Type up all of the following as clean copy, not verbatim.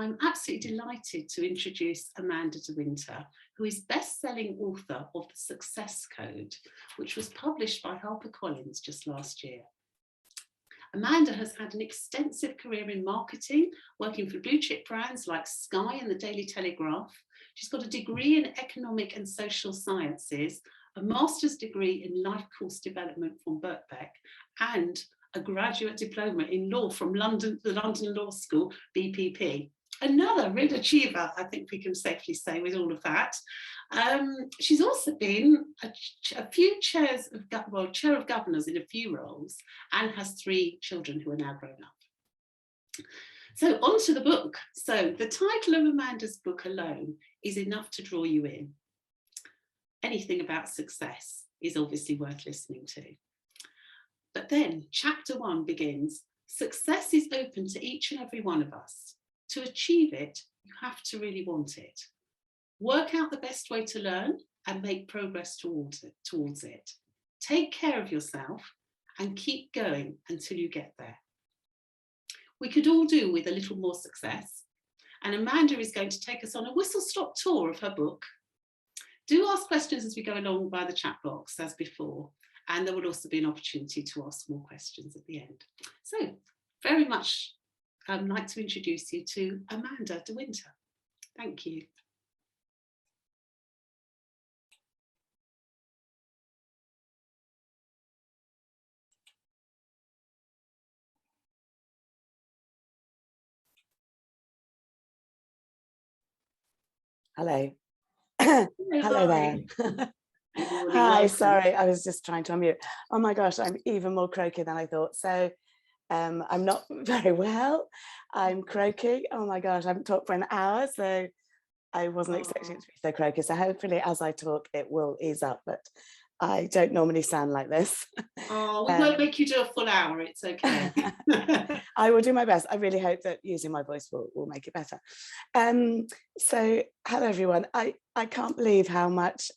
I'm absolutely delighted to introduce Amanda Dewinter, who is best-selling author of The Success Code, which was published by Harper Collins just last year. Amanda has had an extensive career in marketing, working for blue chip brands like Sky and the Daily Telegraph. She's got a degree in economic and social sciences, a master's degree in life course development from Birkbeck, and a graduate diploma in law from the London Law School, BPP. Another real achiever, I think we can safely say, with all of that. She's also been a few chair of governors in a few roles, and has 3 children who are now grown up. So on to the book. So the title of Amanda's book alone is enough to draw you in. Anything about success is obviously worth listening to. But then chapter 1 begins. Success is open to each and every one of us. To achieve it, you have to really want it. Work out the best way to learn and make progress towards it. Take care of yourself and keep going until you get there. We could all do with a little more success, and Amanda is going to take us on a whistle-stop tour of her book. Do ask questions as we go along by the chat box as before, and there will also be an opportunity to ask more questions at the end. So very much I'd like to introduce you to Amanda Dewinter. Thank you. Hello. Hello there. Hi, sorry, I was just trying to unmute. Oh my gosh, I'm even more croaky than I thought. So I'm not very well. I'm croaky. Oh my gosh, I haven't talked for an hour, so I wasn't expecting it to be so croaky. So hopefully as I talk, it will ease up, but I don't normally sound like this. Oh, we won't make you do a full hour, it's okay. I will do my best. I really hope that using my voice will make it better. So hello everyone. I can't believe how much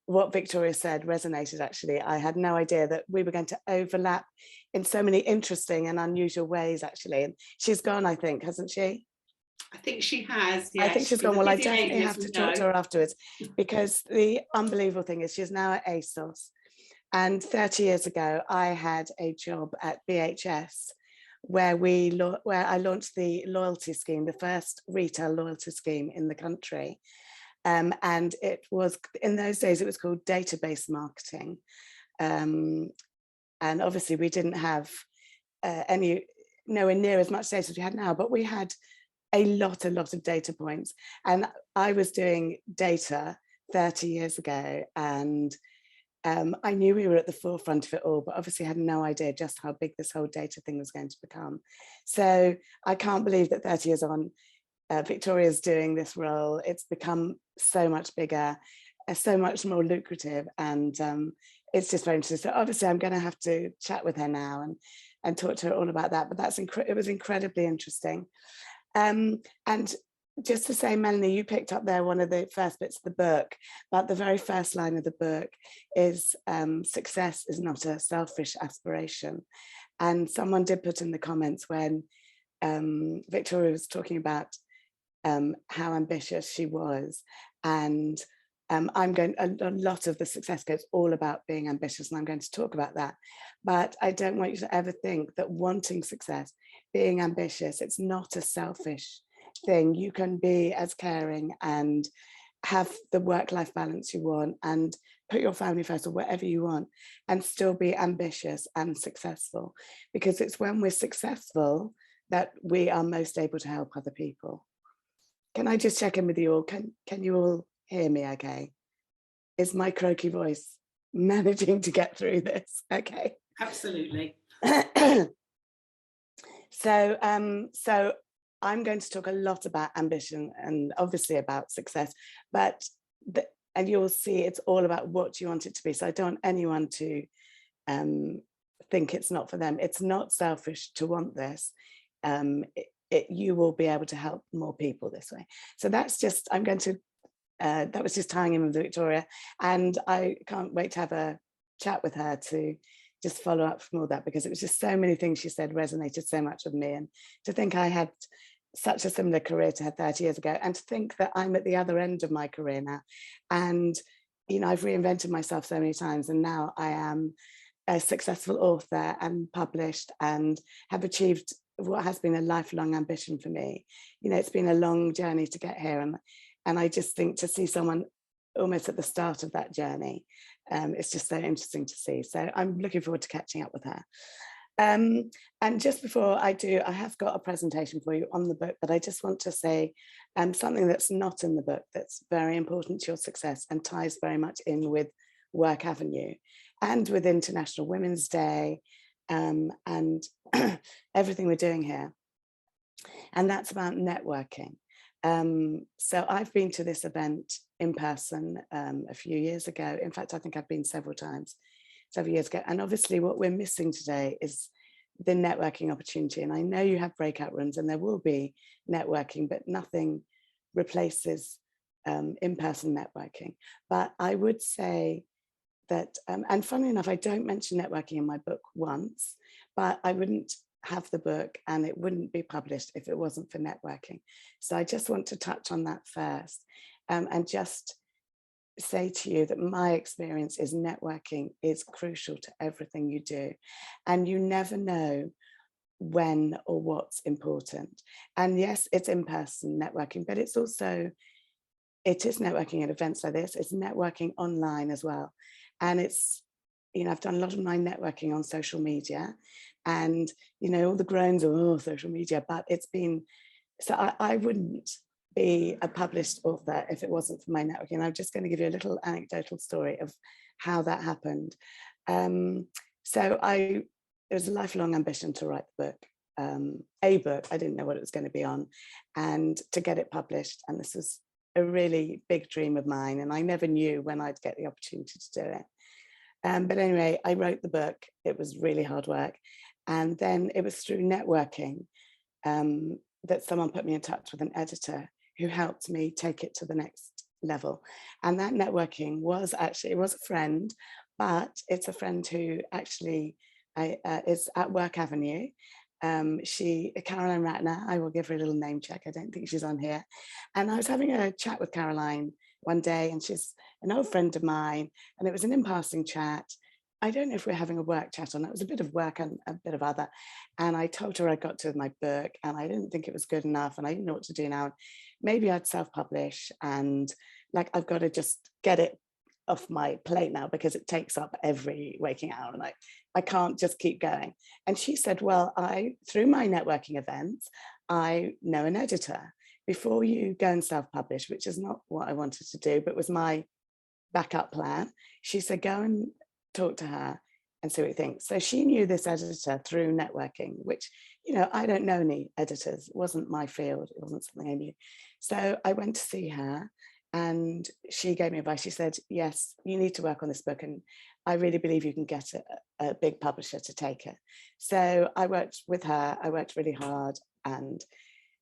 what Victoria said resonated actually. I had no idea that we were going to overlap in so many interesting and unusual ways actually. And she's gone, I think, hasn't she? I think she has, yes. I think she's gone. Well, I definitely have to talk to her afterwards, because the unbelievable thing is she's now at ASOS. And 30 years ago, I had a job at BHS where I launched the loyalty scheme, the first retail loyalty scheme in the country. And it was, in those days, it was called database marketing. And obviously we didn't have nowhere near as much data as we had now, but we had a lot of data points. And I was doing data 30 years ago, and I knew we were at the forefront of it all, but obviously had no idea just how big this whole data thing was going to become. So I can't believe that 30 years on, Victoria's doing this role. It's become so much bigger, so much more lucrative, and it's just very interesting. So obviously I'm going to have to chat with her now and talk to her all about that, but it was incredibly interesting. And just to say, Melanie, you picked up there one of the first bits of the book, but the very first line of the book is success is not a selfish aspiration. And someone did put in the comments when Victoria was talking about how ambitious she was, and a lot of the success goes all about being ambitious, and I'm going to talk about that. But I don't want you to ever think that wanting success, being ambitious, it's not a selfish thing. You can be as caring and have the work-life balance you want and put your family first or whatever you want and still be ambitious and successful, because it's when we're successful that we are most able to help other people. Can I just check in with you all? Can you all hear me okay? Is my croaky voice managing to get through this? Okay. Absolutely. So I'm going to talk a lot about ambition and obviously about success, but and you'll see it's all about what you want it to be. So I don't want anyone to think it's not for them. It's not selfish to want this. You will be able to help more people this way. So that's just, I'm going to, that was just tying in with Victoria, and I can't wait to have a chat with her to just follow up from all that, because it was just so many things she said resonated so much with me. And to think I had such a similar career to her 30 years ago, and to think that I'm at the other end of my career now. And, you know, I've reinvented myself so many times, and now I am a successful author and published and have achieved what has been a lifelong ambition for me. You know, it's been a long journey to get here, and I just think to see someone almost at the start of that journey, it's just so interesting to see. So I'm looking forward to catching up with her. And just before I do, I have got a presentation for you on the book, but I just want to say something that's not in the book that's very important to your success and ties very much in with Work Avenue and with International Women's Day and everything we're doing here. And that's about networking. So I've been to this event in person a few years ago. In fact, I think I've been several times, several years ago. And obviously what we're missing today is the networking opportunity. And I know you have breakout rooms and there will be networking, but nothing replaces in-person networking. But I would say that, and funnily enough, I don't mention networking in my book once, but I wouldn't have the book and it wouldn't be published if it wasn't for networking. So I just want to touch on that first and just say to you that my experience is networking is crucial to everything you do, and you never know when or what's important. And yes, it's in-person networking, but it's also, it is networking at events like this, it's networking online as well. And it's, you know, I've done a lot of my networking on social media, and, you know, all the groans of, oh, social media, but it's been, so I wouldn't be a published author if it wasn't for my networking. I'm just going to give you a little anecdotal story of how that happened. So it was a lifelong ambition to write the book, a book. I didn't know what it was going to be on, and to get it published. And this was a really big dream of mine, and I never knew when I'd get the opportunity to do it. But anyway, I wrote the book. It was really hard work. And then it was through networking that someone put me in touch with an editor who helped me take it to the next level. And that networking was actually, it was a friend, but it's a friend who actually is at Work Avenue. Caroline Ratner, I will give her a little name check. I don't think she's on here. And I was having a chat with Caroline one day, and she's an old friend of mine, and it was an in-passing chat. I don't know if we're having a work chat or not. It was a bit of work and a bit of other. And I told her I got to with my book and I didn't think it was good enough and I didn't know what to do now. Maybe I'd self-publish, and like, I've got to just get it off my plate now because it takes up every waking hour and I can't just keep going. And she said, well, through my networking events, I know an editor. Before you go and self-publish, which is not what I wanted to do, but was my backup plan, she said, go and talk to her and see what you think. So she knew this editor through networking, which, you know, I don't know any editors. It wasn't my field. It wasn't something I knew. So I went to see her and she gave me advice. She said, yes, you need to work on this book, and I really believe you can get a big publisher to take it. So I worked with her. I worked really hard and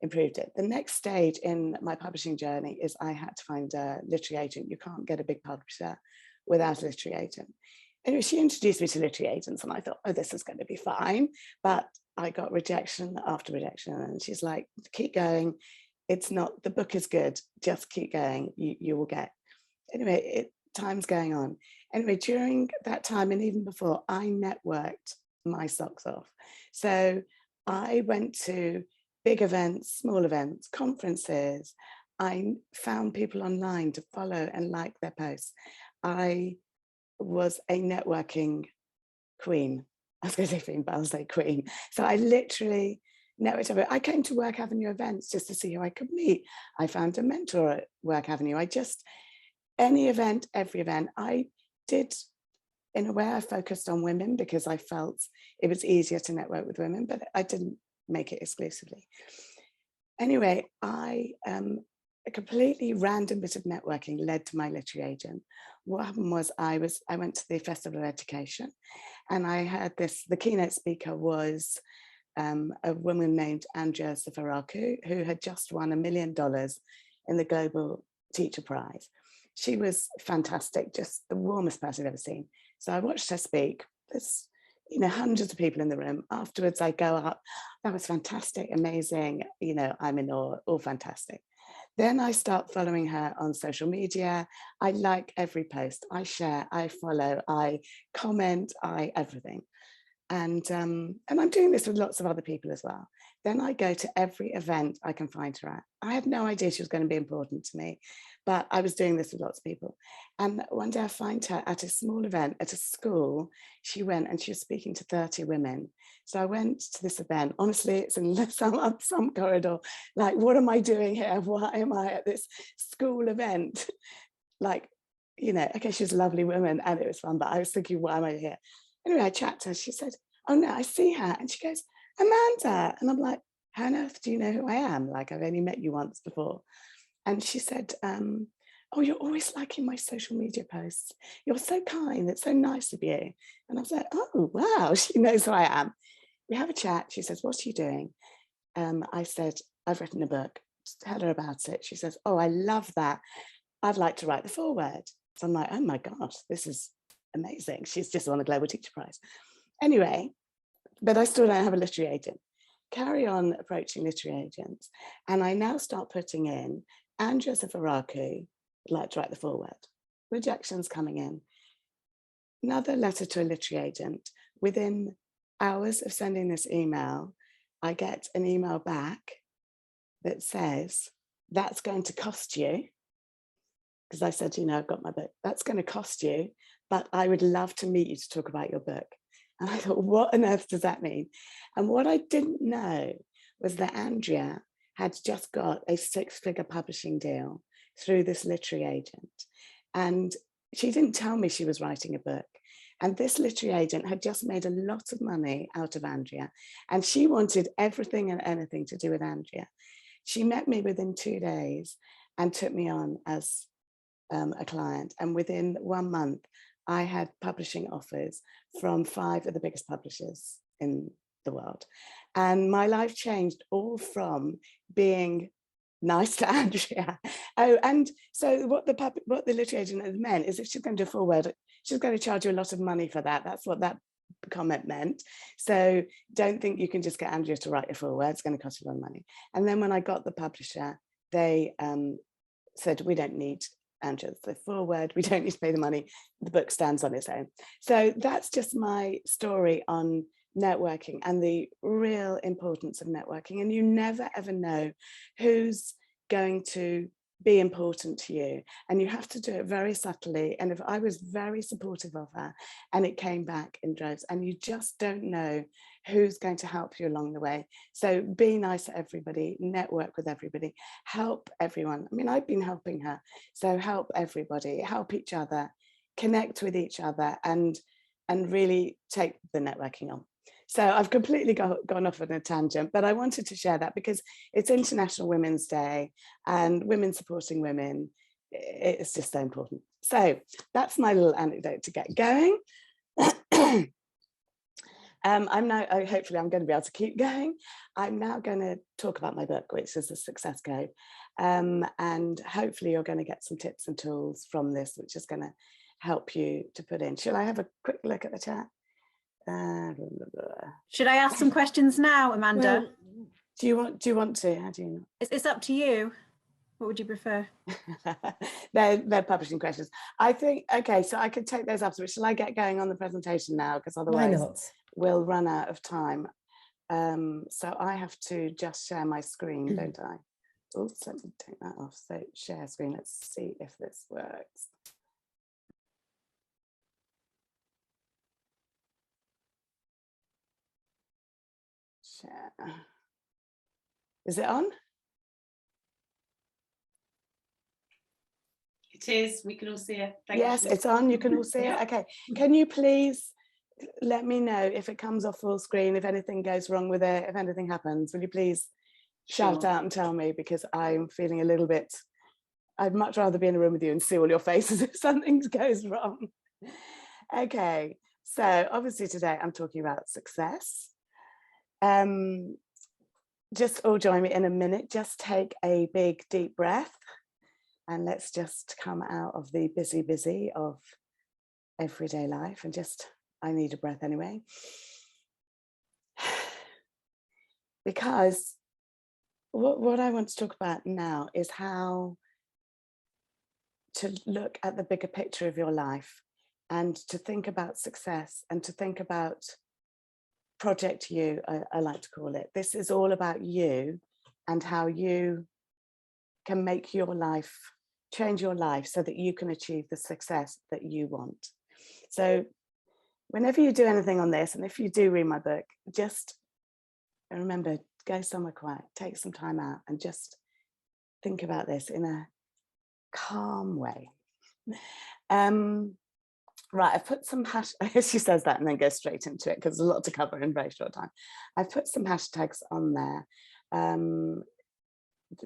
improved it. The next stage in my publishing journey is I had to find a literary agent. You can't get a big publisher without a literary agent. Anyway, she introduced me to literary agents and I thought, oh, this is going to be fine. But I got rejection after rejection. And she's like, keep going. It's not, the book is good. Just keep going. You will get. Anyway, time's going on. Anyway, during that time and even before, I networked my socks off. So I went to big events, small events, conferences. I found people online to follow and like their posts. I was a networking queen. I was going to say queen, but I'll say queen. So I literally networked. I came to Work Avenue events just to see who I could meet. I found a mentor at Work Avenue. Any event, every event. I did, in a way, I focused on women because I felt it was easier to network with women, but I didn't make it exclusively. Anyway, a completely random bit of networking led to my literary agent. What happened was I went to the Festival of Education, and I had the keynote speaker was a woman named Andrea Safaraku, who had just won $1 million in the Global Teacher Prize. She was fantastic, just the warmest person I've ever seen. So I watched her speak. This, you know, hundreds of people in the room. Afterwards, I go up, that was fantastic, amazing, you know, I'm in awe, all fantastic. Then I start following her on social media. I like every post, I share, I follow, I comment, everything. And I'm doing this with lots of other people as well. Then I go to every event I can find her at. I had no idea she was going to be important to me, but I was doing this with lots of people. And one day I find her at a small event at a school. She went and she was speaking to 30 women. So I went to this event. Honestly, it's in some corridor. Like, what am I doing here? Why am I at this school event? Like, you know, okay, she's a lovely woman and it was fun, but I was thinking, why am I here? Anyway, I chat to her. She said, oh no, I see her. And she goes, Amanda. And I'm like, how on earth do you know who I am? Like, I've only met you once before. And she said, oh, you're always liking my social media posts. You're so kind. It's so nice of you. And I was like, oh, wow, she knows who I am. We have a chat. She says, what are you doing? I said, I've written a book. Tell her about it. She says, oh, I love that. I'd like to write the foreword. So I'm like, oh my gosh, this is amazing. She's just won a Global Teacher Prize. Anyway, but I still don't have a literary agent. Carry on approaching literary agents. And I now start putting in, Andrea Zafaraku would like to write the foreword. Rejections coming in. Another letter to a literary agent. Within hours of sending this email, I get an email back that says, that's going to cost you. Because I said, you know, I've got my book. That's going to cost you, but I would love to meet you to talk about your book. And I thought, what on earth does that mean? And what I didn't know was that Andrea had just got a 6-figure publishing deal through this literary agent. And she didn't tell me she was writing a book. And this literary agent had just made a lot of money out of Andrea. And she wanted everything and anything to do with Andrea. She met me within 2 days and took me on as a client. And within 1 month, I had publishing offers from 5 of the biggest publishers in the world. And my life changed all from being nice to Andrea. Oh, and so what the literary agent had meant is if she's going to do a foreword, she's going to charge you a lot of money for that. That's what that comment meant. So don't think you can just get Andrea to write a foreword. It's going to cost you a lot of money. And then when I got the publisher, they said, we don't need Andrea, the foreword, we don't need to pay the money, the book stands on its own. So that's just my story on networking and the real importance of networking. And you never ever know who's going to be important to you, and you have to do it very subtly. And if I was very supportive of her and it came back in droves, and you just don't know who's going to help you along the way. So be nice to everybody, network with everybody, help everyone. I mean, I've been helping her, so help everybody, help each other, connect with each other, and really take the networking on. So I've completely gone off on a tangent, but I wanted to share that because it's International Women's Day and women supporting women. It's just so important. So that's my little anecdote to get going. I'm now, hopefully I'm going to be able to keep going. I'm now going to talk about my book, which is The Success Code. And hopefully you're going to get some tips and tools from this, which is going to help you to put in. Shall I have a quick look at the chat? Should I ask some questions now, Amanda? Well, do you want to? How do you know? It's up to you. What would you prefer? they're publishing questions. I think, okay, so I could take those up. So shall I get going on the presentation now? Because otherwise we'll run out of time. So I have to just share my screen, don't I? Oops, let me take that off. So share screen, let's see if this works. Share. Is it on? It is. We can all see it. Yes, it's on. You can all see it. Okay. Can you please let me know if it comes off full screen, if anything goes wrong with it, if anything happens? Will you please shout out and tell me, because I'm feeling a little bit, I'd much rather be in a room with you and see all your faces if something goes wrong. Okay. So obviously today I'm talking about success. Just all join me in a minute. Just take a big deep breath and let's just come out of the busy of everyday life and just I need a breath anyway. Because what I want to talk about now is how to look at the bigger picture of your life and to think about success and to think about Project You, I like to call it. This is all about you and how you can make your life, change your life so that you can achieve the success that you want. So whenever you do anything on this, and if you do read my book, just remember, go somewhere quiet, take some time out and just think about this in a calm way. Right, I've put some she says that and then goes straight into it because there's a lot to cover in a very short time. I've put some hashtags on there.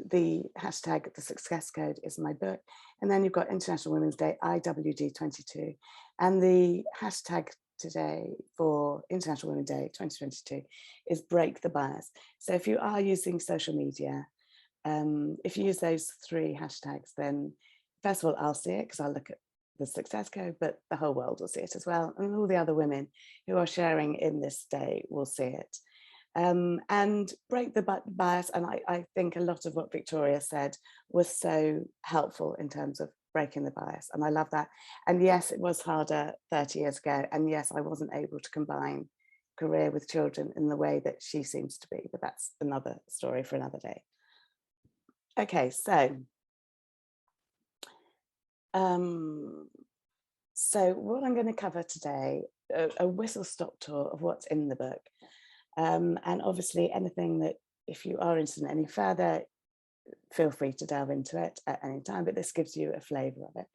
The hashtag, the success code, is my book. And then you've got International Women's Day, IWD22. And the hashtag today for International Women's Day 2022 is break the bias. So if you are using social media, if you use those 3 hashtags, then first of all, I'll see it because I'll look at the success code, but the whole world will see it as well. And all the other women who are sharing in this day will see it. And break the bias. And I think a lot of what Victoria said was so helpful in terms of breaking the bias. And I love that. And yes, it was harder 30 years ago. And yes, I wasn't able to combine career with children in the way that she seems to be, but that's another story for another day. Okay, so what I'm going to cover today, a whistle-stop tour of what's in the book. And obviously anything that, if you are interested in any further, feel free to delve into it at any time, but this gives you a flavour of it.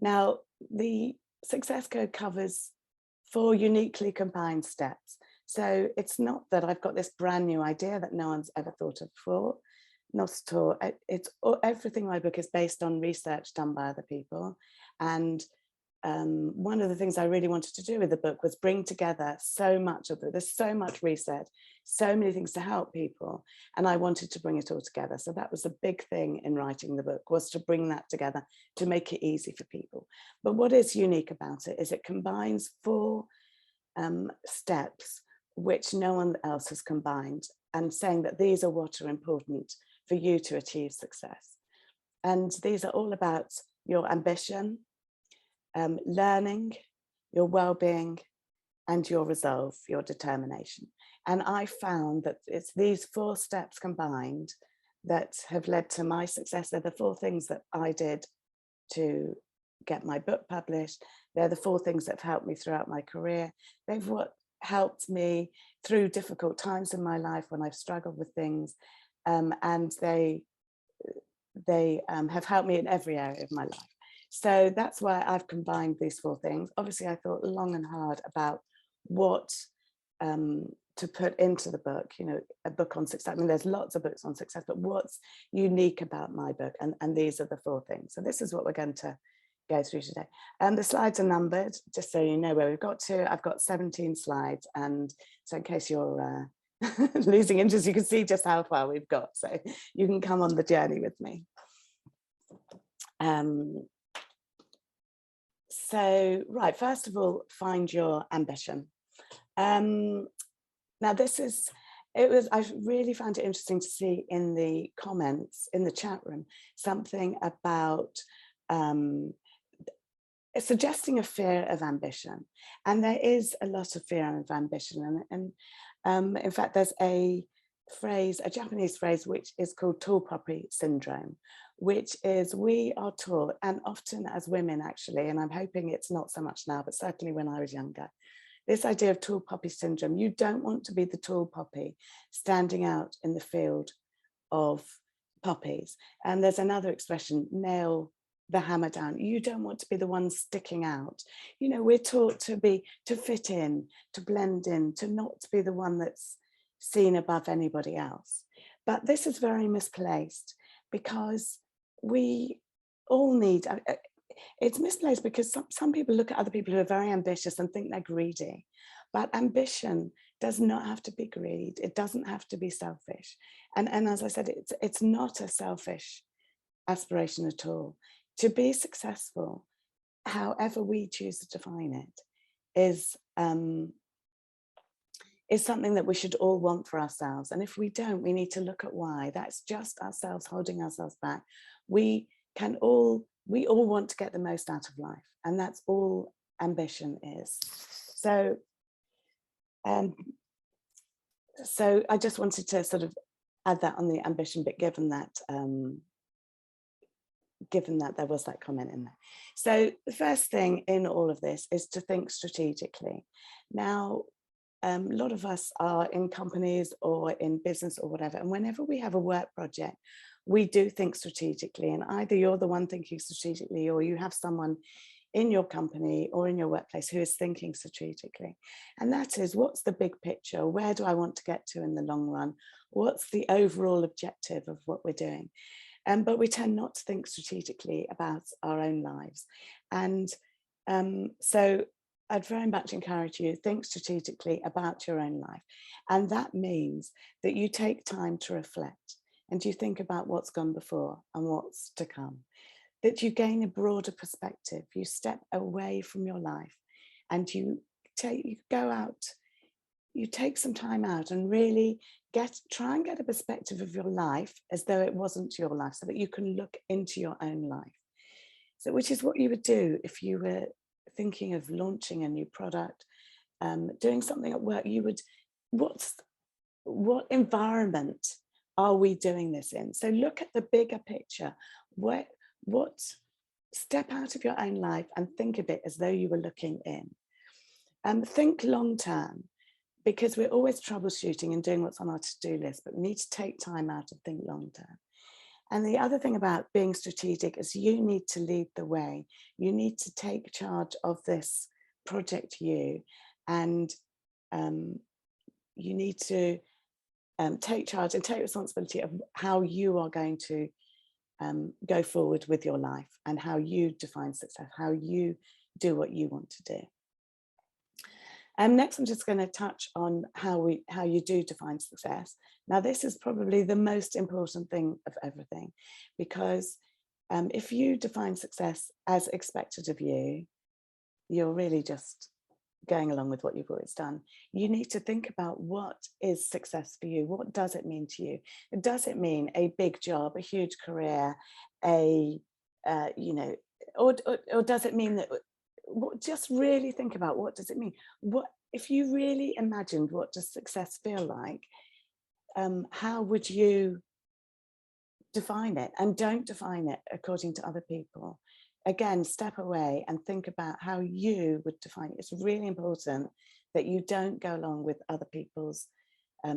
Now, the success code covers 4 uniquely combined steps. So it's not that I've got this brand new idea that no one's ever thought of before, not at all. Everything in my book is based on research done by other people. And one of the things I really wanted to do with the book was bring together so much of it. There's so much research, so many things to help people, and I wanted to bring it all together. So that was a big thing in writing the book, was to bring that together, to make it easy for people. But what is unique about it is it combines 4 steps which no one else has combined, and saying that these are what are important for you to achieve success. And these are all about your ambition, learning, your well-being, and your resolve, your determination. And I found that it's these 4 steps combined that have led to my success. They're the 4 things that I did to get my book published. They're the 4 things that have helped me throughout my career. They've what helped me through difficult times in my life when I've struggled with things. And they have helped me in every area of my life. So that's why I've combined these 4 things. Obviously, I thought long and hard about what to put into the book, you know, a book on success. I mean, there's lots of books on success, but what's unique about my book? And these are the 4 things. So this is what we're going to go through today. And the slides are numbered, just so you know where we've got to. I've got 17 slides. And so in case you're losing interest, you can see just how far we've got. So you can come on the journey with me. So, right, first of all, find your ambition. Now I really found it interesting to see in the comments, in the chat room, something about suggesting a fear of ambition. And there is a lot of fear of ambition. And in fact, there's a Japanese phrase, which is called tall poppy syndrome, which is we are taught, and often as women actually, and I'm hoping it's not so much now, but certainly when I was younger, this idea of tall poppy syndrome. You don't want to be the tall poppy standing out in the field of poppies. And there's another expression, nail the hammer down. You don't want to be the one sticking out. You know, we're taught to fit in, to blend in, to not be the one that's seen above anybody else. But this is very misplaced, because we all need, it's misplaced because some people look at other people who are very ambitious and think they're greedy. But ambition does not have to be greed. It doesn't have to be selfish. And as I said, it's not a selfish aspiration at all. To be successful, however we choose to define it, is something that we should all want for ourselves. And if we don't, we need to look at why. That's just ourselves holding ourselves back. We all want to get the most out of life, and that's all ambition is. So so I just wanted to sort of add that on the ambition bit, given that there was that comment in there. So the first thing in all of this is to think strategically. Now, a lot of us are in companies or in business or whatever, and whenever we have a work project, we do think strategically, and either you're the one thinking strategically or you have someone in your company or in your workplace who is thinking strategically. And that is, what's the big picture? Where do I want to get to in the long run? What's the overall objective of what we're doing? But we tend not to think strategically about our own lives. And so I'd very much encourage you to think strategically about your own life. And that means that you take time to reflect and you think about what's gone before and what's to come, that you gain a broader perspective, you step away from your life and you go out, you take some time out and really try and get a perspective of your life as though it wasn't your life, so that you can look into your own life. So which is what you would do if you were thinking of launching a new product, doing something at work. You would, what environment are we doing this in? So look at the bigger picture. What step out of your own life and think of it as though you were looking in. Think long term, because we're always troubleshooting and doing what's on our to-do list, but we need to take time out and think long term. And the other thing about being strategic is you need to lead the way. You need to take charge of this project and you need to take charge and take responsibility of how you are going to go forward with your life and how you define success, how you do what you want to do. Next, I'm just going to touch on how you do define success. Now, this is probably the most important thing of everything, because if you define success as expected of you, you're really just going along with what you've always done. You need to think about, what is success for you? What does it mean to you? Does it mean a big job, a huge career, or does it mean that? Just really think about, what does it mean? What if you really imagined what does success feel like? How would you define it? And don't define it according to other people. Again, step away and think about how you would define it. It's really important that you don't go along with other people's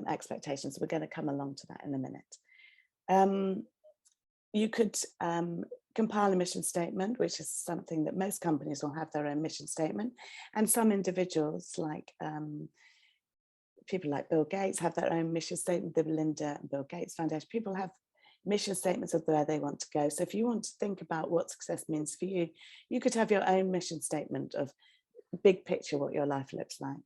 expectations. We're going to come along to that in a minute. You could compile a mission statement, which is something that most companies will have their own mission statement. And some individuals, like people like Bill Gates, have their own mission statement. The Melinda and Bill Gates Foundation, people have mission statements of where they want to go. So if you want to think about what success means for you, you could have your own mission statement of big picture, what your life looks like.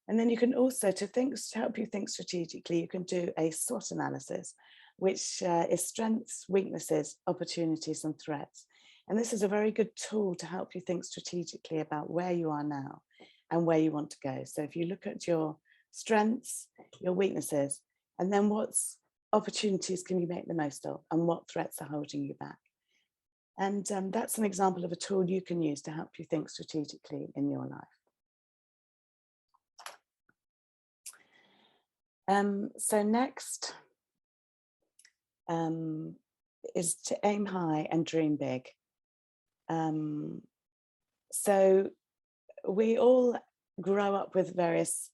And then you can also, to help you think strategically, you can do a SWOT analysis, which is strengths, weaknesses, opportunities, and threats. And this is a very good tool to help you think strategically about where you are now and where you want to go. So if you look at your strengths, your weaknesses, and then what opportunities can you make the most of, and what threats are holding you back. And that's an example of a tool you can use to help you think strategically in your life. So next is to aim high and dream big. So we all grow up with various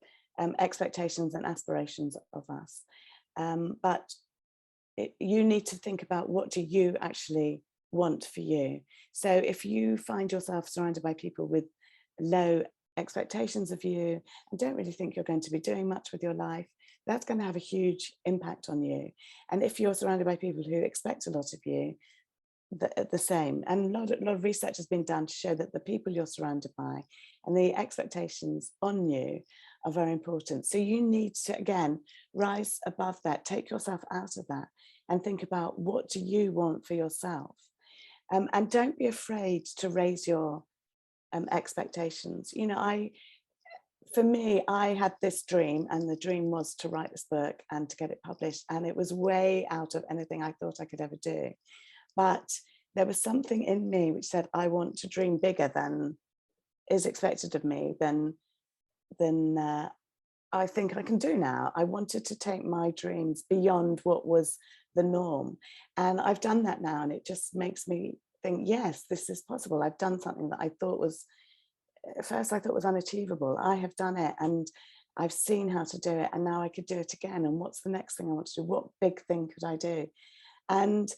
expectations and aspirations of us, but you need to think about, what do you actually want for you? So if you find yourself surrounded by people with low expectations of you and don't really think you're going to be doing much with your life, that's going to have a huge impact on you. And if you're surrounded by people who expect a lot of you, the same. And a lot of research has been done to show that the people you're surrounded by and the expectations on you are very important. So you need to, again, rise above that, take yourself out of that and think about, what do you want for yourself? And don't be afraid to raise your expectations. You know, for me, I had this dream, and the dream was to write this book and to get it published, and it was way out of anything I thought I could ever do. But there was something in me which said, I want to dream bigger than is expected of me, than I think I can do now. I wanted to take my dreams beyond what was the norm. And I've done that now, and it just makes me think, yes, this is possible. I've done something that I thought was, at first I thought was unachievable. I have done it, and I've seen how to do it, and now I could do it again. And what's the next thing I want to do? What big thing could I do? And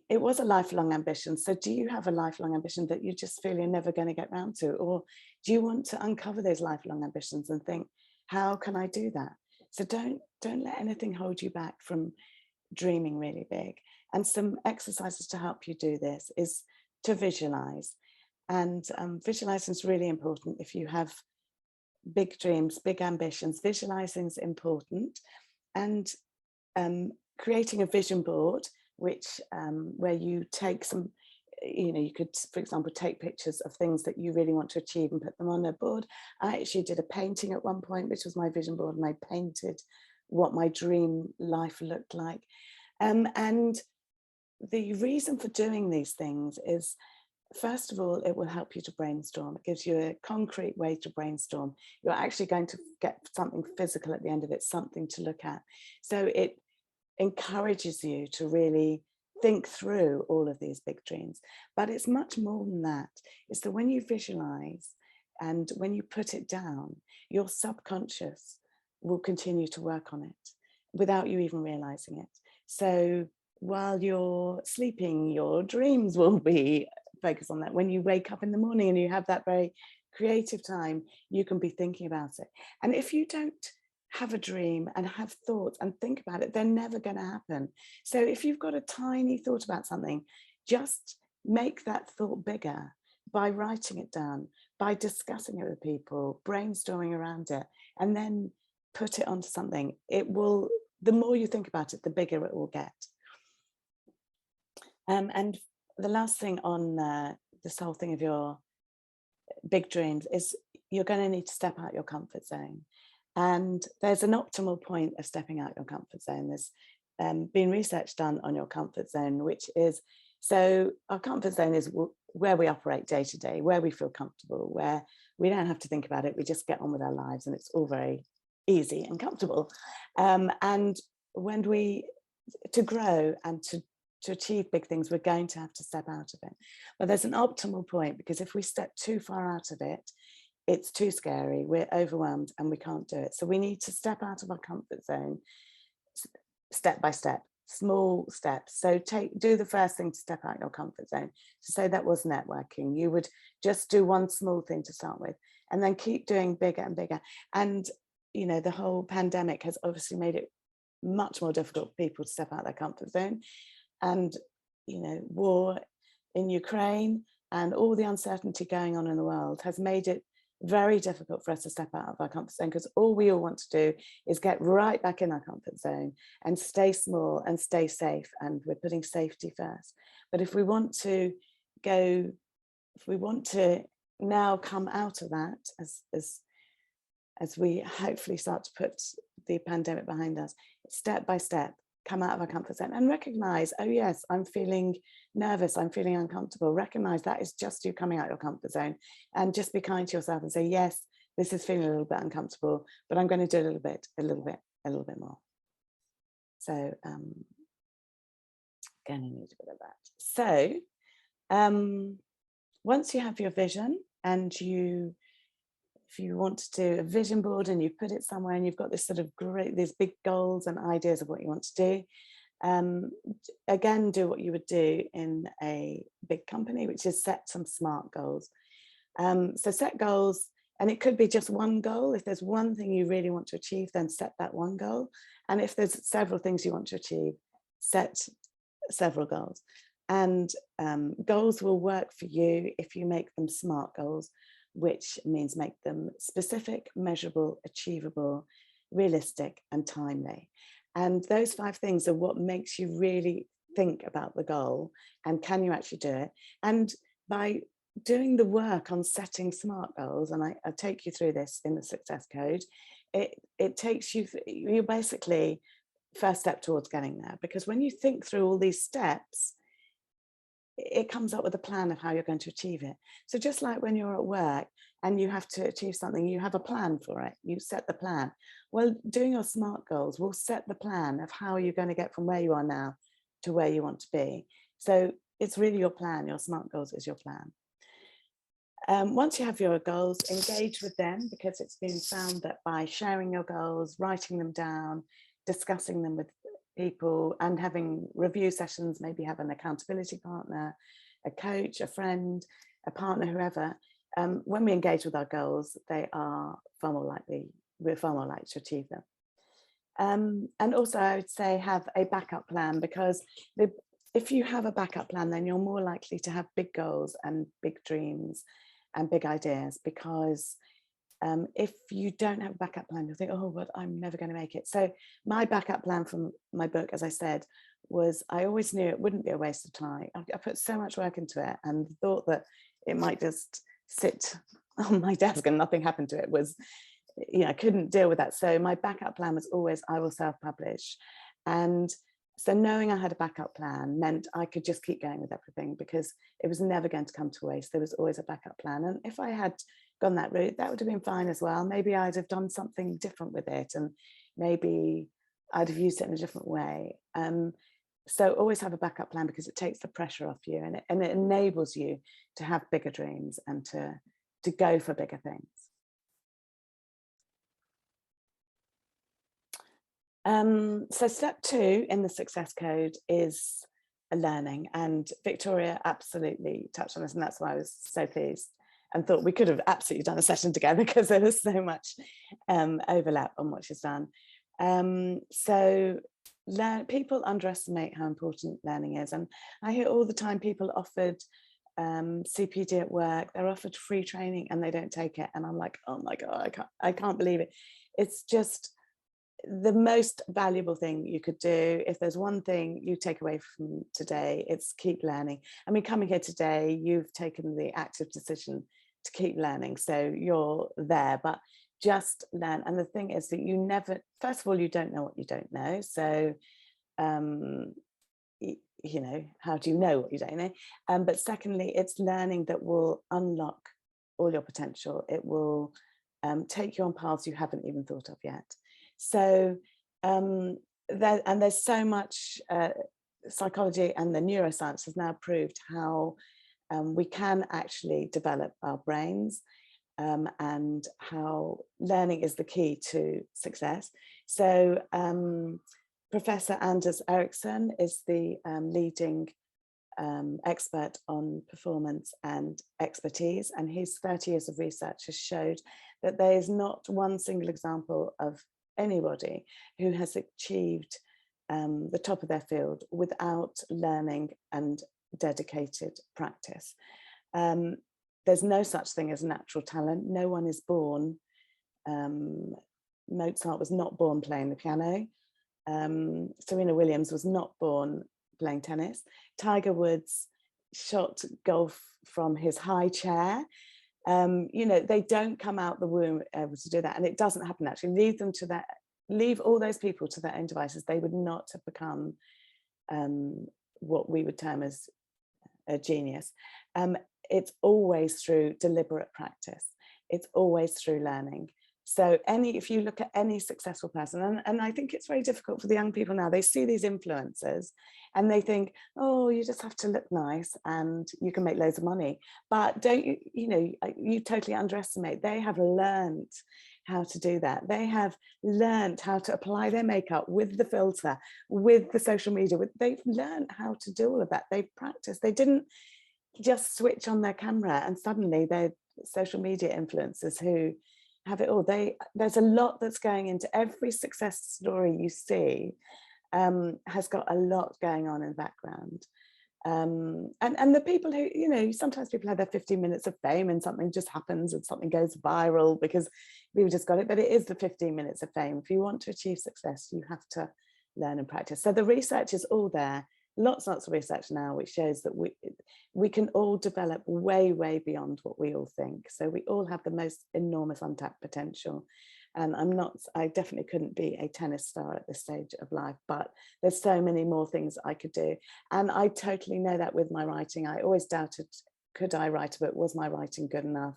it was a lifelong ambition. So do you have a lifelong ambition that you just feel you're never going to get round to? Or do you want to uncover those lifelong ambitions and think, how can I do that? So don't let anything hold you back from dreaming really big. And some exercises to help you do this is to visualize. And visualizing is really important if you have big dreams, big ambitions. Visualizing is important. And creating a vision board, which where you take some, you could, for example, take pictures of things that you really want to achieve and put them on a board. I actually did a painting at one point, which was my vision board, and I painted what my dream life looked like. And the reason for doing these things is, first of all, it will help you to brainstorm. It gives you a concrete way to brainstorm. You're actually going to get something physical at the end of it, something to look at. So it encourages you to really think through all of these big dreams. But it's much more than that. It's that when you visualize and when you put it down, your subconscious will continue to work on it without you even realizing it. So while you're sleeping, your dreams will be focused on that. When you wake up in the morning and you have that very creative time, you can be thinking about it. And if you don't have a dream and have thoughts and think about it, they're never going to happen. So if you've got a tiny thought about something, just make that thought bigger by writing it down, by discussing it with people, brainstorming around it, and then put it onto something. It will, the more you think about it, the bigger it will get. And the last thing on this whole thing of your big dreams is you're going to need to step out your comfort zone. And there's an optimal point of stepping out your comfort zone. There's been research done on your comfort zone, which is, so our comfort zone is where we operate day to day, where we feel comfortable, where we don't have to think about it, we just get on with our lives and it's all very easy and comfortable. And when to grow and to achieve big things, we're going to have to step out of it. But there's an optimal point, because if we step too far out of it, it's too scary, we're overwhelmed and we can't do it. So we need to step out of our comfort zone step by step, small steps. So do the first thing to step out your comfort zone. So say that was networking, you would just do one small thing to start with and then keep doing bigger and bigger. And the whole pandemic has obviously made it much more difficult for people to step out their comfort zone. And war in Ukraine and all the uncertainty going on in the world has made it very difficult for us to step out of our comfort zone, because all we all want to do is get right back in our comfort zone and stay small and stay safe, and we're putting safety first. But if we want to now come out of that, as we hopefully start to put the pandemic behind us, step by step, come out of our comfort zone and recognize, oh yes, I'm feeling nervous, I'm feeling uncomfortable. Recognize that is just you coming out your comfort zone, and just be kind to yourself and say, yes, this is feeling a little bit uncomfortable, but I'm going to do a little bit more. So going to need a bit of that. So once you have your vision, and if you want to do a vision board and you put it somewhere and you've got this sort of these big goals and ideas of what you want to do, again, do what you would do in a big company, which is set some SMART goals. So set goals, and it could be just one goal. If there's one thing you really want to achieve, then set that one goal. And if there's several things you want to achieve, set several goals. And goals will work for you if you make them SMART goals, which means make them specific, measurable, achievable, realistic, and timely. And those 5 things are what makes you really think about the goal and can you actually do it. And by doing the work on setting SMART goals, and I take you through this in the success code, it takes you, you're basically first step towards getting there, because when you think through all these steps, it comes up with a plan of how you're going to achieve it. So just like when you're at work and you have to achieve something, you have a plan for it, you set the plan. Well, doing your SMART goals will set the plan of how you're going to get from where you are now to where you want to be. So it's really your plan. Your SMART goals is your plan. Once you have your goals, engage with them, because it's been found that by sharing your goals, writing them down, discussing them with people and having review sessions, maybe have an accountability partner, a coach, a friend, a partner, whoever, when we engage with our goals, they are far more likely, we're far more likely to achieve them. And also I would say have a backup plan, because if you have a backup plan, then you're more likely to have big goals and big dreams and big ideas, because if you don't have a backup plan, you'll think, oh, but I'm never going to make it. So my backup plan from my book, as I said, was I always knew it wouldn't be a waste of time. I put so much work into it, and thought that it might just sit on my desk and nothing happened to it. Was, you know, I couldn't deal with that. So my backup plan was always, I will self-publish. And so knowing I had a backup plan meant I could just keep going with everything, because it was never going to come to waste. There was always a backup plan. And if I had gone that route, that would have been fine as well. Maybe I'd have done something different with it, and maybe I'd have used it in a different way. So always have a backup plan, because it takes the pressure off you, and it enables you to have bigger dreams and to go for bigger things. So step 2 in the success code is a learning, and Victoria absolutely touched on this, and that's why I was so pleased and thought we could have absolutely done a session together, because there was so much overlap on what she's done. So people underestimate how important learning is, and I hear all the time people offered CPD at work, they're offered free training and they don't take it, and I'm like, oh my God, I can't believe it. It's just the most valuable thing you could do. If there's one thing you take away from today, it's keep learning. I mean, coming here today, you've taken the active decision to keep learning, so you're there, but just learn. And the thing is that you never, first of all, you don't know what you don't know. So you know, how do you know what you don't know? But secondly, it's learning that will unlock all your potential. It will take you on paths you haven't even thought of yet. So there's so much psychology, and the neuroscience has now proved how we can actually develop our brains, and how learning is the key to success. So Professor Anders Ericsson is the leading expert on performance and expertise, and his 30 years of research has showed that there is not one single example of anybody who has achieved the top of their field without learning and dedicated practice. There's no such thing as natural talent. No one is born. Mozart was not born playing the piano. Serena Williams was not born playing tennis. Tiger Woods shot golf from his high chair. You know, they don't come out the womb able to do that, and it doesn't happen actually. Leave all those people to their own devices. They would not have become what we would term as a genius. It's always through deliberate practice. It's always through learning. So if you look at any successful person, and I think it's very difficult for the young people now, they see these influencers and they think, oh, you just have to look nice and you can make loads of money. But don't you, you totally underestimate. They have learned how to do that. They have learned how to apply their makeup with the filter, with the social media. They've learned how to do all of that. They've practiced. They didn't just switch on their camera and suddenly they're social media influencers who have it all. There's a lot that's going into every success story you see, has got a lot going on in the background. And the people who, sometimes people have their 15 minutes of fame and something just happens and something goes viral because people just got it, but it is the 15 minutes of fame. If you want to achieve success, you have to learn and practice. So the research is all there. lots and lots of research now which shows that we can all develop way beyond what we all think. So we all have the most enormous untapped potential. And I definitely couldn't be a tennis star at this stage of life, but there's so many more things I could do. And I totally know that with my writing. I always doubted, could I write a book? Was my writing good enough?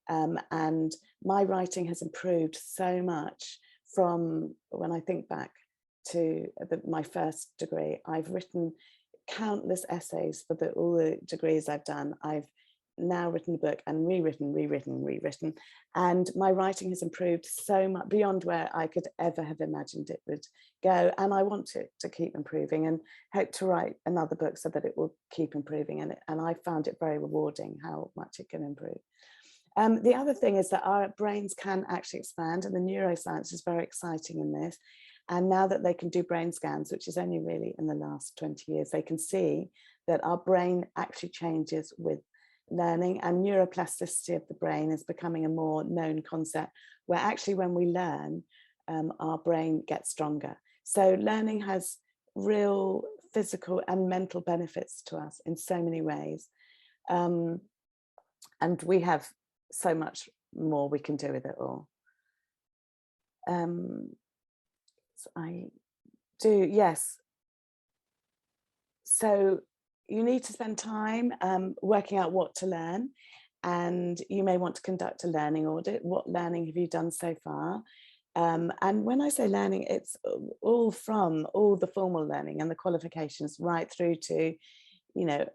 And my writing has improved so much from when I think back to my first degree. I've written countless essays for all the degrees I've done. I've now written a book and rewritten, and my writing has improved so much beyond where I could ever have imagined it would go, and I want it to keep improving and hope to write another book so that it will keep improving, and I found it very rewarding how much it can improve. The other thing is that our brains can actually expand, and the neuroscience is very exciting in this. And now that they can do brain scans, which is only really in the last 20 years, they can see that our brain actually changes with learning, and neuroplasticity of the brain is becoming a more known concept, where actually when we learn, our brain gets stronger. So learning has real physical and mental benefits to us in so many ways. And we have so much more we can do with it all. So I do, yes. So you need to spend time working out what to learn, and you may want to conduct a learning audit. What learning have you done so far? And when I say learning, it's all from all the formal learning and the qualifications right through to, you know,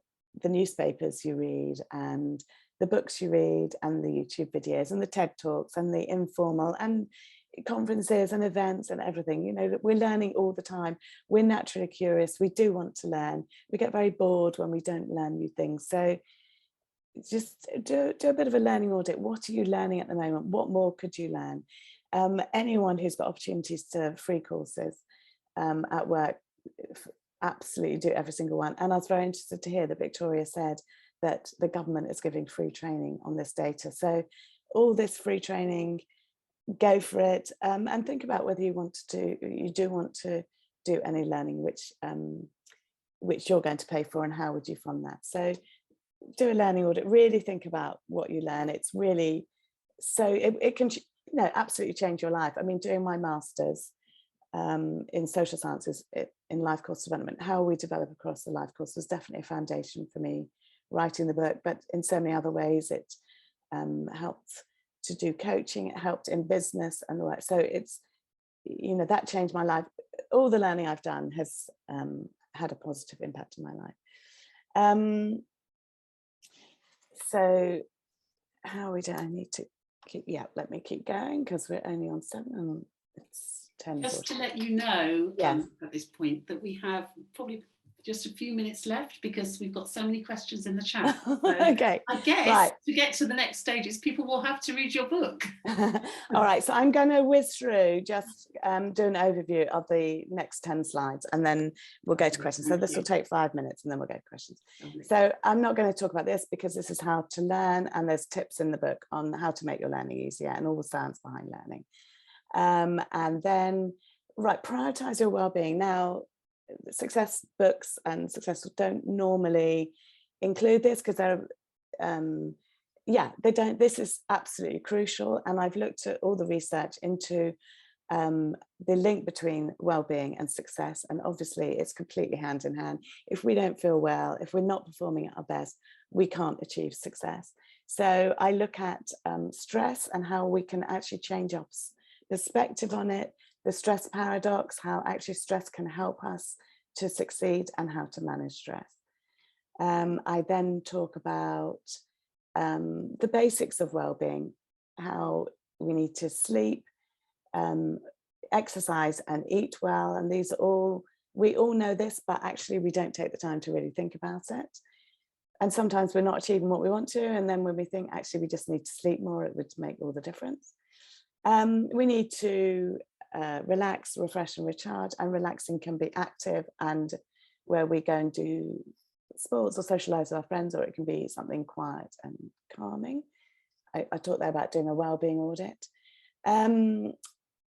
the newspapers you read and the books you read and the YouTube videos and the TED Talks and the informal and conferences and events and everything. You know, we're learning all the time. We're naturally curious. We do want to learn. We get very bored when we don't learn new things. So just do a bit of a learning audit. What are you learning at the moment? What more could you learn? Anyone who's got opportunities to free courses at work, absolutely do every single one. And I was very interested to hear that Victoria said that the government is giving free training on this data. So all this free training, go for it, and think about whether you want to do any learning which you're going to pay for, and how would you fund that. So do a learning audit, really think about what you learn. It's really, so it can, you know, absolutely change your life. I mean, doing my master's in social sciences in life course development, how we develop across the life course was definitely a foundation for me writing the book, but in so many other ways it helped to do coaching, it helped in business and all that. So it's, you know, that changed my life. All the learning I've done has had a positive impact on my life. So how are we doing? I need to keep, yeah, let me keep going because we're only on 7 and it's 10. Just to let you know, yes, at this point, that we have probably just a few minutes left because we've got so many questions in the chat. So okay, I guess right, to get to the next stages, people will have to read your book. all right, so I'm going to whiz through, just do an overview of the next 10 slides and then we'll go to questions. So this will take 5 minutes and then we'll go to questions. So I'm not going to talk about this because this is how to learn, and there's tips in the book on how to make your learning easier and all the science behind learning. And then, right, prioritize your well-being. Now, success books and successful don't normally include this because they're, yeah, they don't. This is absolutely crucial. And I've looked at all the research into the link between well-being and success. And obviously it's completely hand in hand. If we don't feel well, if we're not performing at our best, we can't achieve success. So I look at stress and how we can actually change our perspective on it, the stress paradox, how actually stress can help us to succeed and how to manage stress. I then talk about the basics of well-being, how we need to sleep, exercise and eat well. And these are all, we all know this, but actually we don't take the time to really think about it. And sometimes we're not achieving what we want to. And then when we think, actually, we just need to sleep more, it would make all the difference. We need to relax, refresh and recharge, and relaxing can be active and where we go and do sports or socialize with our friends, or it can be something quiet and calming. I talked there about doing a well-being audit.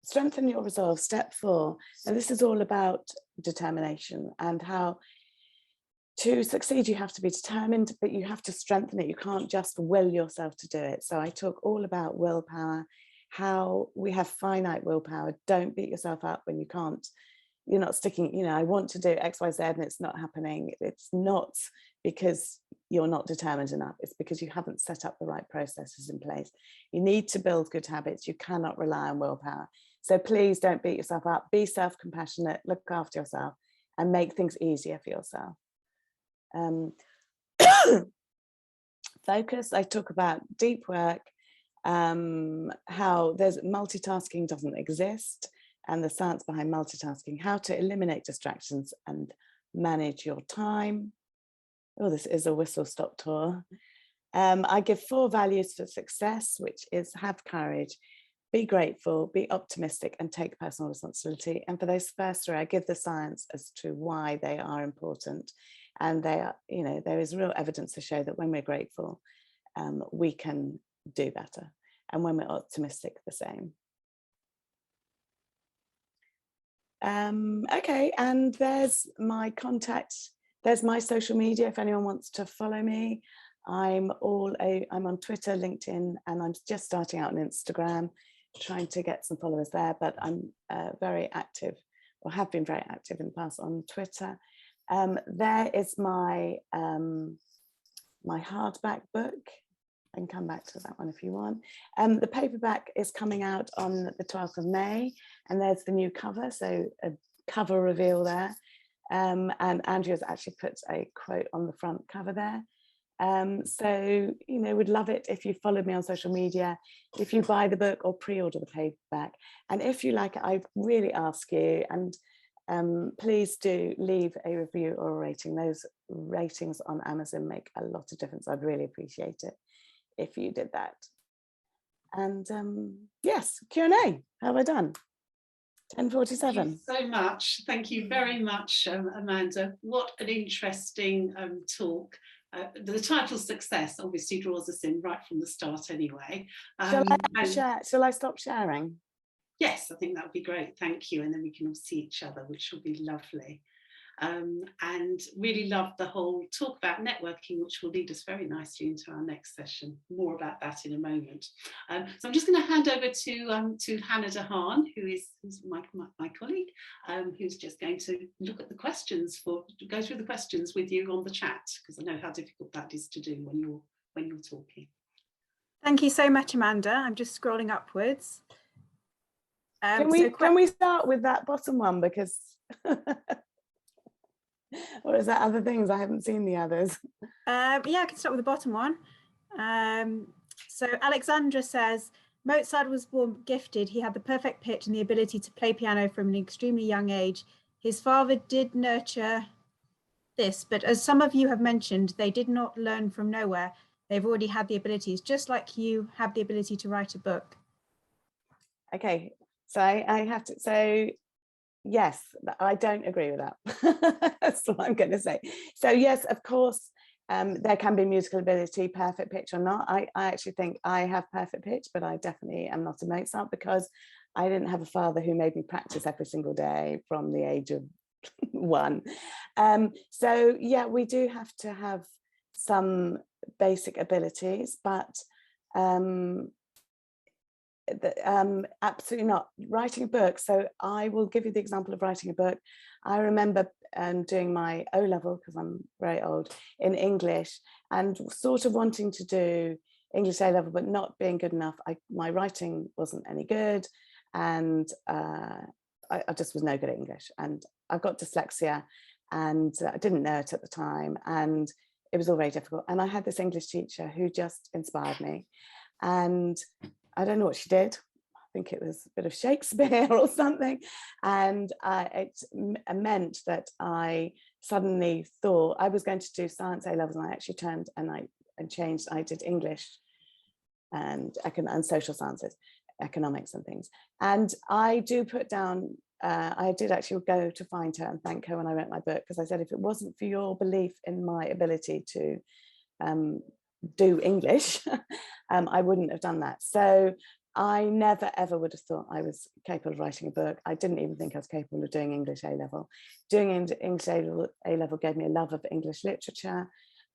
Strengthen your resolve, step 4. And this is all about determination and how to succeed, you have to be determined, but you have to strengthen it. You can't just will yourself to do it. So I talk all about willpower, how we have finite willpower. Don't beat yourself up when you can't, you're not sticking, you know, I want to do X, Y, Z and it's not happening. It's not because you're not determined enough. It's because you haven't set up the right processes in place. You need to build good habits. You cannot rely on willpower. So please don't beat yourself up. Be self-compassionate, look after yourself and make things easier for yourself. Focus, I talk about deep work, how there's multitasking doesn't exist, and the science behind multitasking, how to eliminate distractions and manage your time. Oh, this is a whistle-stop tour. I give 4 values for success, which is have courage, be grateful, be optimistic, and take personal responsibility. And for those first 3, I give the science as to why they are important. And they are, you know, there is real evidence to show that when we're grateful, we can do better. And when we're optimistic, the same. Okay, and there's my contact, there's my social media if anyone wants to follow me. I'm on Twitter, LinkedIn, and I'm just starting out on Instagram, trying to get some followers there, but I'm very active, or have been very active in the past on Twitter. There is my my hardback book. I can come back to that one if you want. The paperback is coming out on the 12th of May, and there's the new cover, so a cover reveal there. And Andrea's actually put a quote on the front cover there. So, you know, would love it if you follow me on social media, if you buy the book or pre-order the paperback. And if you like it, I really ask you, and please do leave a review or a rating. Those ratings on Amazon make a lot of difference. I'd really appreciate it if you did that. And yes, Q&A, how have I done? 10:47. Thank you so much. Thank you very much, Amanda. What an interesting talk. The title Success obviously draws us in right from the start anyway. Shall I stop sharing? Yes, I think that would be great. Thank you. And then we can all see each other, which will be lovely. And really love the whole talk about networking, which will lead us very nicely into our next session. More about that in a moment. So I'm just going to hand over to Hannah Dehaan, who's my colleague, who's just going to look at the questions go through the questions with you on the chat, because I know how difficult that is to do when you're talking. Thank you so much, Amanda. I'm just scrolling upwards. Can we start with that bottom one, because or is that other things? I haven't seen the others. Yeah, I can start with the bottom one. So Alexandra says, Mozart was born gifted. He had the perfect pitch and the ability to play piano from an extremely young age. His father did nurture this, but as some of you have mentioned, they did not learn from nowhere. They've already had the abilities, just like you have the ability to write a book. Okay, so I have to, so yes, I don't agree with that. That's what I'm going to say. So yes, of course, there can be musical ability, perfect pitch or not. I actually think I have perfect pitch, but I definitely am not a Mozart, because I didn't have a father who made me practice every single day from the age of 1. So yeah, we do have to have some basic abilities, but absolutely not. Writing a book, so I will give you the example of writing a book. I remember doing my O-level, because I'm very old, in English, and sort of wanting to do English A-level but not being good enough. My writing wasn't any good, and I just was no good at English, and I've got dyslexia, and I didn't know it at the time, and it was all very difficult. And I had this English teacher who just inspired me, and I don't know what she did. I think it was a bit of Shakespeare or something. And it meant that I suddenly thought I was going to do science A-levels, and I actually turned and changed. I did English and social sciences, economics and things. And I do put down, I did actually go to find her and thank her when I wrote my book, because I said, if it wasn't for your belief in my ability to do English, I wouldn't have done that. So I never ever would have thought I was capable of writing a book. I didn't even think I was capable of doing English A-level. Doing English A-level gave me a love of English literature,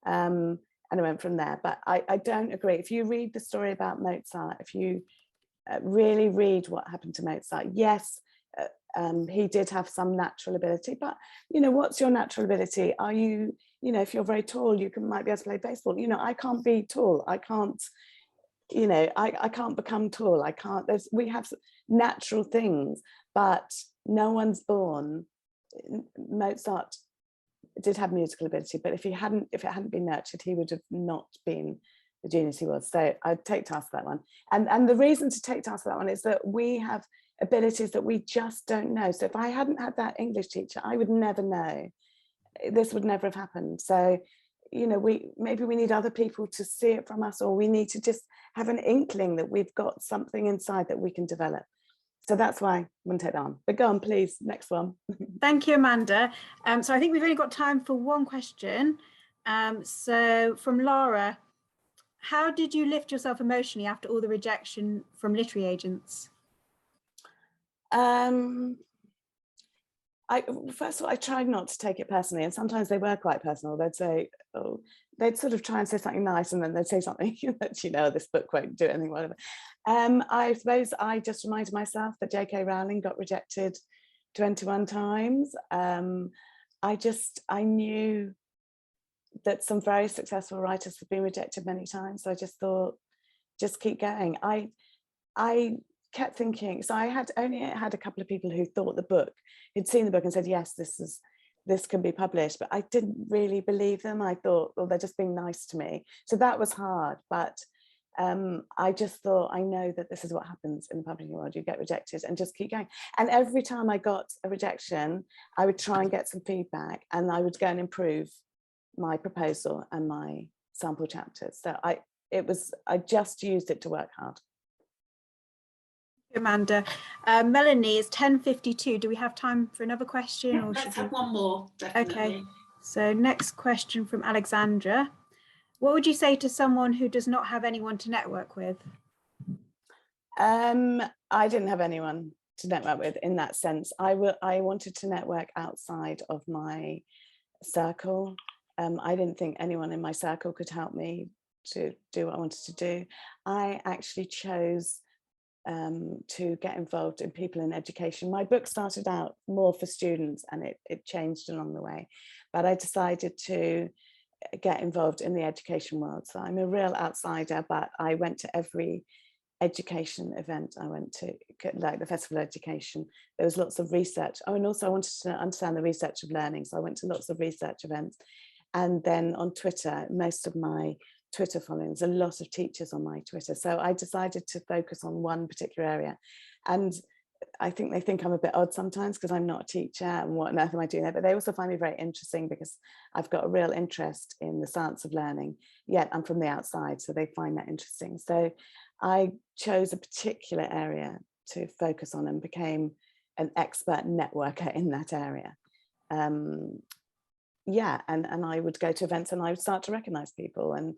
and I went from there. But I don't agree. If you read the story about Mozart, if you really read what happened to Mozart, yes, he did have some natural ability, but you know, what's your natural ability? Are you, you know, if you're very tall, you might be able to play baseball. You know, I can't be tall. I can't, you know, I can't become tall. I can't, we have natural things, but no one's born. Mozart did have musical ability, but if it hadn't been nurtured, he would have not been the genius he was. So I'd take task for that one. And the reason to take task for that one is that we have abilities that we just don't know. So if I hadn't had that English teacher, I would never know. This would never have happened. So, you know, maybe we need other people to see it from us, or we need to just have an inkling that we've got something inside that we can develop. So that's why I'm going to take that on. But go on, please, next one. Thank you, Amanda. So I think we've only got time for one question. So from Laura, how did you lift yourself emotionally after all the rejection from literary agents? First of all, I tried not to take it personally, and sometimes they were quite personal. They'd say, oh, they'd sort of try and say something nice, and then they'd say something that, you know, this book won't do anything, whatever. I suppose I just reminded myself that J.K. Rowling got rejected 21 times. I knew that some very successful writers have been rejected many times. So I just thought, just keep going. I kept thinking, so I had only had a couple of people who thought the book, who'd seen the book and said, yes, this can be published, but I didn't really believe them. I thought, well, they're just being nice to me. So that was hard, but I just thought, I know that this is what happens in the publishing world. You get rejected and just keep going. And every time I got a rejection, I would try and get some feedback, and I would go and improve my proposal and my sample chapters. So I just used it to work hard. Amanda, Melanie, it's 10:52. Do we have time for another question? Yeah, let's have one more, definitely. Okay, so next question from Alexandra. What would you say to someone who does not have anyone to network with? I didn't have anyone to network with in that sense. I wanted to network outside of my circle. I didn't think anyone in my circle could help me to do what I wanted to do. I actually chose to get involved in people in education. My book started out more for students, and it changed along the way, but I decided to get involved in the education world. So I'm a real outsider, but I went to every education event. I went to, like, the Festival of Education. There was lots of research. Oh, and also I wanted to understand the research of learning, so I went to lots of research events. And then on Twitter, most of my Twitter following, there's a lot of teachers on my Twitter, so I decided to focus on one particular area. And I think they think I'm a bit odd sometimes because I'm not a teacher and what on earth am I doing there, but they also find me very interesting because I've got a real interest in the science of learning, yet I'm from the outside, so they find that interesting. So I chose a particular area to focus on and became an expert networker in that area. Yeah, and I would go to events and I would start to recognize people and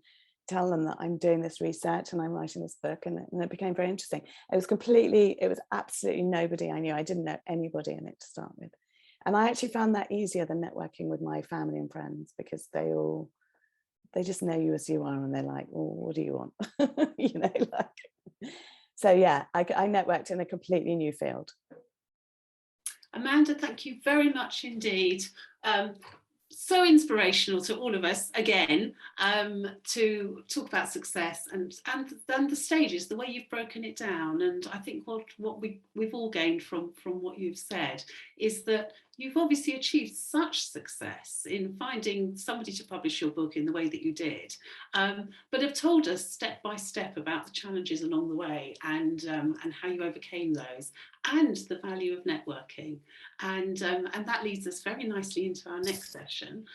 tell them that I'm doing this research and I'm writing this book, and it became very interesting. It was absolutely nobody I knew. I didn't know anybody in it to start with. And I actually found that easier than networking with my family and friends, because they just know you as you are, and they're like, well, what do you want? You know, like, so yeah, I networked in a completely new field. Amanda, thank you very much indeed. So inspirational to all of us again, to talk about success and the stages, the way you've broken it down. And I think what we've all gained from what you've said is that you've obviously achieved such success in finding somebody to publish your book in the way that you did, but have told us step by step about the challenges along the way, and how you overcame those, and the value of networking. And that leads us very nicely into our next session,